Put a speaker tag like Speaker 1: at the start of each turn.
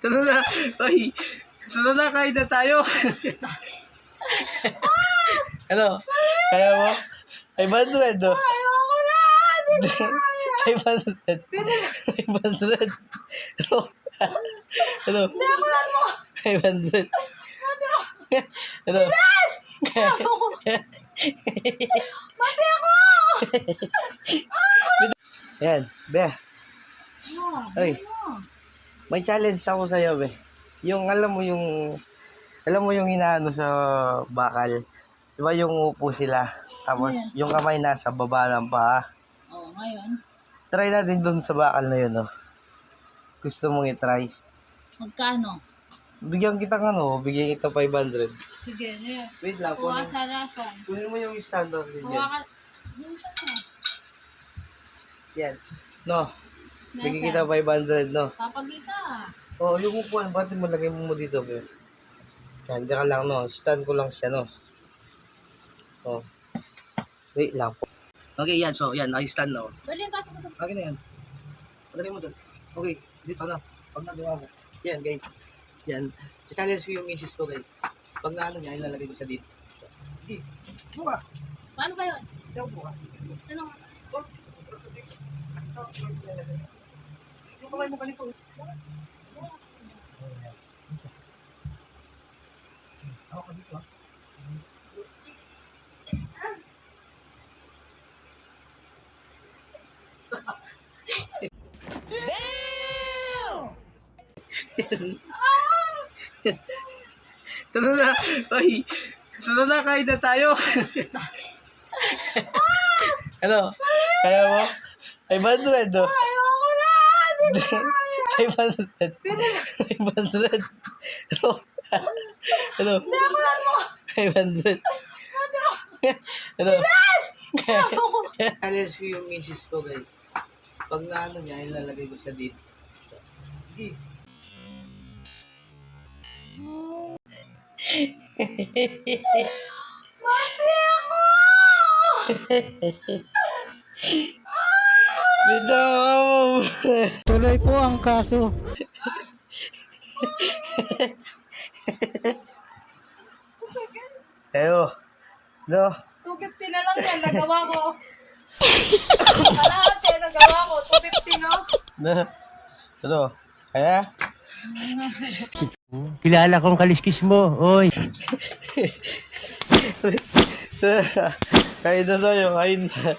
Speaker 1: Tara na. Ay, tara na, kain na tayo. Ano? Kaya mo? 500 oh.
Speaker 2: Ayoko na! Hindi ko kaya.
Speaker 1: 500. 500. Ano? Ano?
Speaker 2: Hindi ako lang mo.
Speaker 1: 500. Ano?
Speaker 2: Yes! Mati ako!
Speaker 1: Ayan, be.
Speaker 2: No,
Speaker 1: Ay.
Speaker 2: no.
Speaker 1: May challenge ako sa'yo, be. Yung, alam mo yung inaano sa bakal. Di ba yung upo sila? Tapos, yung kamay nasa baba ng paa.
Speaker 2: Oh, ngayon?
Speaker 1: Try natin dun sa bakal na yun, oh. Gusto mong i-try?
Speaker 2: Magkano?
Speaker 1: Bigyan kita bigyan kita 500.
Speaker 2: Sige, ne.
Speaker 1: Wait lang,
Speaker 2: Kuha sa rasan.
Speaker 1: kunin mo yung standard din
Speaker 2: Kuha
Speaker 1: yan.
Speaker 2: ka. Yung saan?
Speaker 1: Yan. No, bigyan kita
Speaker 2: Nasaan?
Speaker 1: 500, no?
Speaker 2: Papagita.
Speaker 1: Oh, yung upuan, bakit mo lagay mo dito, be? Yan, diyan ka lang, no? Stand ko lang siya, no? Oh. Wait lang po. Okay, yan. So, yan. Naka-stand na, oh.
Speaker 2: Dali, pasok mo ito.
Speaker 1: Okay na yan. Padali mo doon. Okay, dito na. Pag nagawa mo. Yan, guys. Yan. Sa-challenge ko yung misis ko, guys. Pag naano niya, ilalagay ko siya dito. Sige. Buka.
Speaker 2: Paano ba yun?
Speaker 1: Ikaw buka.
Speaker 2: Ano?
Speaker 1: Yung kamay mo ganito. Ako ka dito, ah. Tara na. Ay, tara na, kain na tayo. Ano? Kaya mo? 500 oh.
Speaker 2: Ayoko na! Hindi ko kaya.
Speaker 1: 500. 500. Ano? Ano?
Speaker 2: Hindi ako lang mo.
Speaker 1: 500. Ano?
Speaker 2: Yes!
Speaker 1: Challenge ko yung misis ko, guys. Pag naano niya, ilalagay ko siya dito. Sige.
Speaker 2: Mati ako!
Speaker 1: Dito ako.
Speaker 3: Tuloy po ang kaso.
Speaker 1: Eyo. No.
Speaker 2: 250 na lang yan, nagawa ko. Kalahati, nagawa ko. 250 no?
Speaker 1: No. Ano? Kaya?
Speaker 3: Kilala kong kaliskis mo, oy.
Speaker 1: Kain na tayo, kain na.